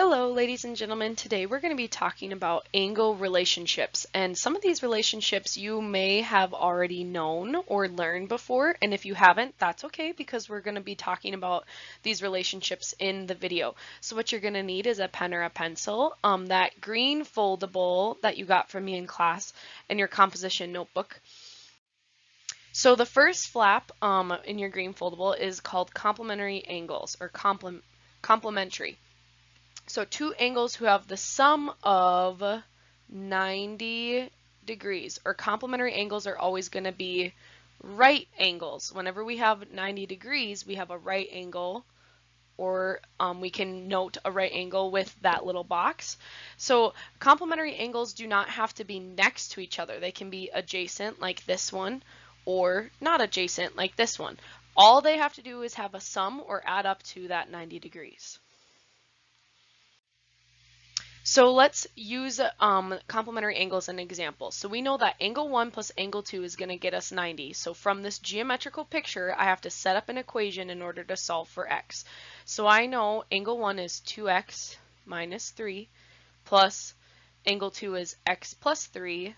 Hello, ladies and gentlemen. Today we're going to be talking about angle relationships, and some of these relationships you may have already known or learned before, and if you haven't, that's okay because we're going to be talking about these relationships in the video. So what you're going to need is a pen or a pencil, that green foldable that you got from me in class, and your composition notebook. So the first flap in your green foldable is called complementary angles, or complementary. So two angles who have the sum of 90 degrees, or complementary angles are always going to be right angles. Whenever we have 90 degrees, we have a right angle, or we can note a right angle with that little box. So complementary angles do not have to be next to each other. They can be adjacent like this one, or not adjacent like this one. All they have to do is have a sum or add up to that 90 degrees. So let's use complementary angles as an example. So we know that angle 1 plus angle 2 is going to get us 90. So from this geometrical picture, I have to set up an equation in order to solve for x. So I know angle 1 is 2x minus 3 plus angle 2 is x plus 3,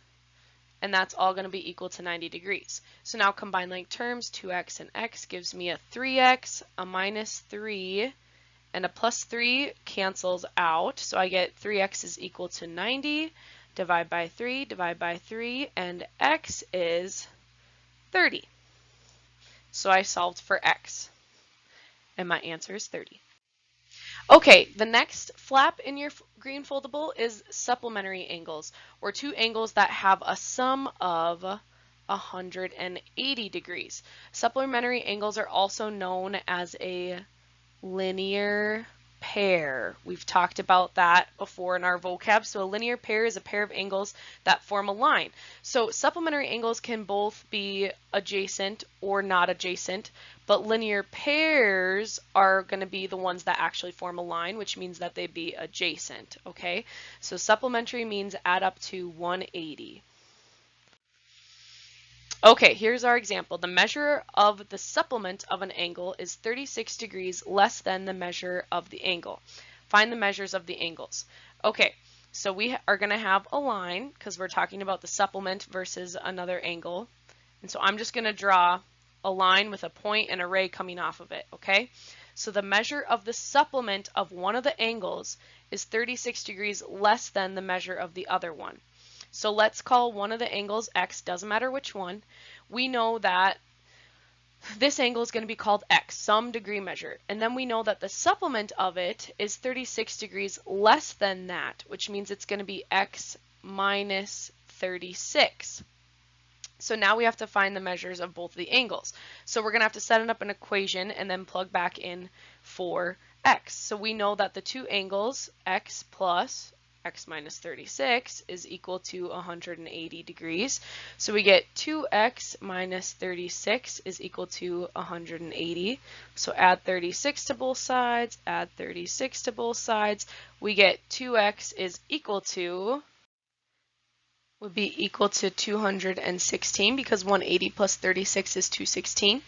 and that's all going to be equal to 90 degrees. So now combine like terms, 2x and x gives me a 3x, a minus 3, and a plus 3 cancels out, so I get 3x is equal to 90, divide by 3, and x is 30. So I solved for x, and my answer is 30. Okay, the next flap in your green foldable is supplementary angles, or two angles that have a sum of 180 degrees. Supplementary angles are also known as a linear pair. We've talked about that before in our vocab. So a linear pair is a pair of angles that form a line. So supplementary angles can both be adjacent or not adjacent, but linear pairs are going to be the ones that actually form a line, which means that they'd be adjacent, okay? So supplementary means add up to 180. Okay, here's our example. The measure of the supplement of an angle is 36 degrees less than the measure of the angle. Find the measures of the angles. Okay, so we are going to have a line because we're talking about the supplement versus another angle. And so I'm just going to draw a line with a point and a ray coming off of it, okay? So the measure of the supplement of one of the angles is 36 degrees less than the measure of the other one. So let's call one of the angles x, doesn't matter which one. We know that this angle is going to be called x, some degree measure. And then we know that the supplement of it is 36 degrees less than that, which means it's going to be x minus 36. So now we have to find the measures of both the angles. So we're going to have to set up an equation and then plug back in for x. So we know that the two angles, x plus x minus 36 is equal to 180 degrees. So we get 2x minus 36 is equal to 180. So add 36 to both sides, add 36 to both sides. We get 2x is equal to, would be equal to 216 because 180 plus 36 is 216.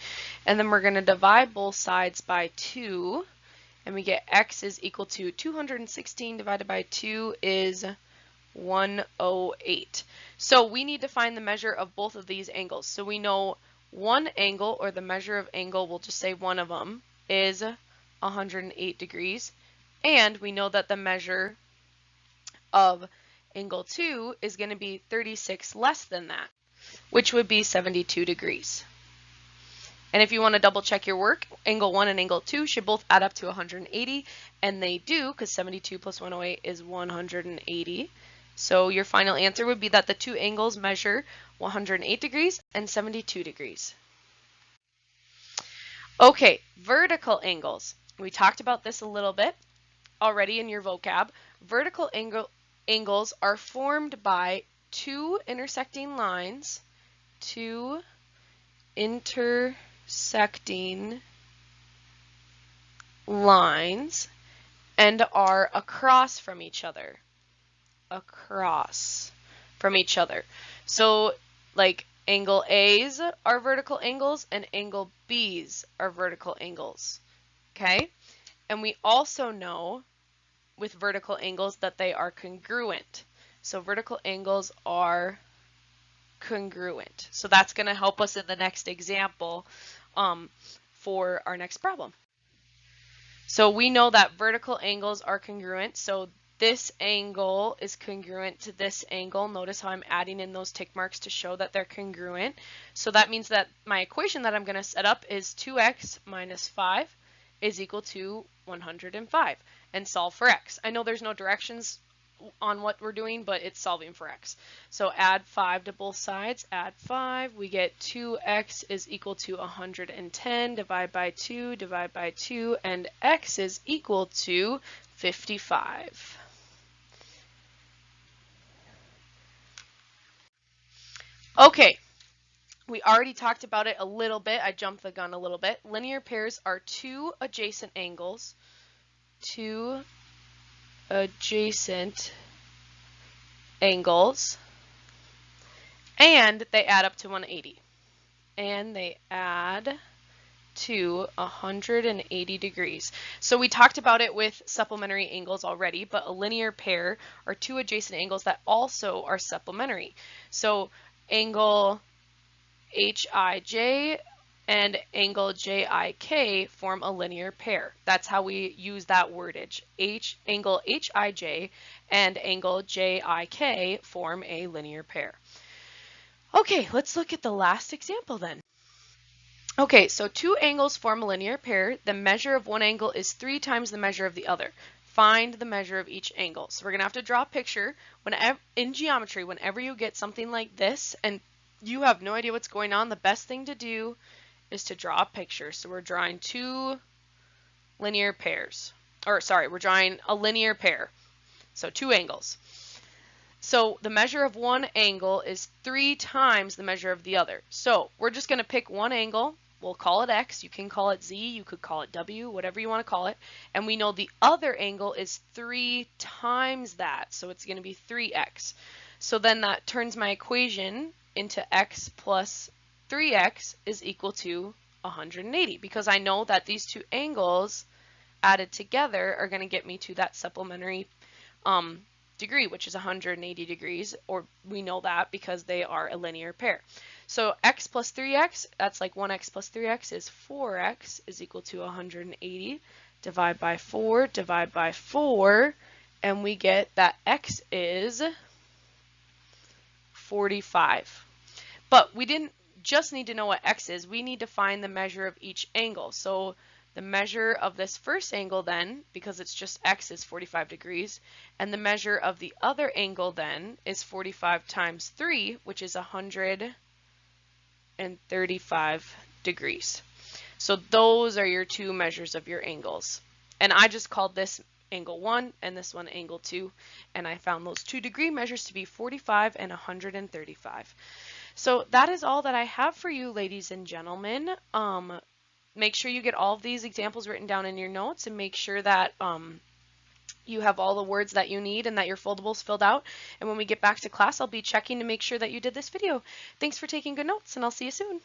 And then we're going to divide both sides by 2. And we get x is equal to 216 divided by 2 is 108. So we need to find the measure of both of these angles. So we know one angle, or the measure of angle, we'll just say one of them, is 108 degrees. And we know that the measure of angle 2 is going to be 36 less than that, which would be 72 degrees. And if you want to double check your work, angle 1 and angle 2 should both add up to 180, and they do because 72 plus 108 is 180. So your final answer would be that the two angles measure 108 degrees and 72 degrees. Okay, vertical angles. We talked about this a little bit already in your vocab. Vertical angles are formed by two intersecting lines, two intersecting lines, and are across from each other. Across from each other. So like angle A's are vertical angles and angle B's are vertical angles. Okay? And we also know with vertical angles that they are congruent. So vertical angles are congruent. So that's going to help us in the next example for our next problem. So we know that vertical angles are congruent. So this angle is congruent to this angle. Notice how I'm adding in those tick marks to show that they're congruent. So that means that my equation that I'm going to set up is 2x minus 5 is equal to 105, and solve for x. I know there's no directions on what we're doing, but it's solving for x. So add 5 to both sides, add 5, we get 2x is equal to 110, divide by 2, and x is equal to 55. Okay, we already talked about it a little bit. I jumped the gun a little bit. Linear pairs are two adjacent angles, and they add up to 180. And they add to 180 degrees. So we talked about it with supplementary angles already, but a linear pair are two adjacent angles that also are supplementary. So angle HIJ and angle JIK form a linear pair. That's how we use that wordage. Angle HIJ and angle JIK form a linear pair. Okay, let's look at the last example then. Okay, so two angles form a linear pair. The measure of one angle is 3 times the measure of the other. Find the measure of each angle. So we're going to have to draw a picture. In geometry, whenever you get something like this and you have no idea what's going on, the best thing to do is to draw a picture. So we're drawing two linear pairs. Or sorry, we're drawing a linear pair. So two angles. So the measure of one angle is 3 times the measure of the other. So we're just going to pick one angle. We'll call it X. You can call it Z. You could call it W, whatever you want to call it. And we know the other angle is 3 times that. So it's going to be 3x. So then that turns my equation into x plus 3x is equal to 180, because I know that these two angles added together are going to get me to that supplementary degree, which is 180 degrees, or we know that because they are a linear pair. So x plus 3x, that's like 1x plus 3x is 4x is equal to 180. Divide by 4, and we get that x is 45. But we didn't just need to know what x is, we need to find the measure of each angle. So the measure of this first angle then, because it's just x, is 45 degrees, and the measure of the other angle then is 45 times 3, which is 135 degrees. So those are your two measures of your angles. And I just called this angle 1 and this one angle 2, and I found those 2 degree measures to be 45 and 135. So that is all that I have for you, ladies and gentlemen. Make sure you get all of these examples written down in your notes, and make sure that you have all the words that you need and that your foldables filled out. And when we get back to class, I'll be checking to make sure that you did this video. Thanks for taking good notes, and I'll see you soon.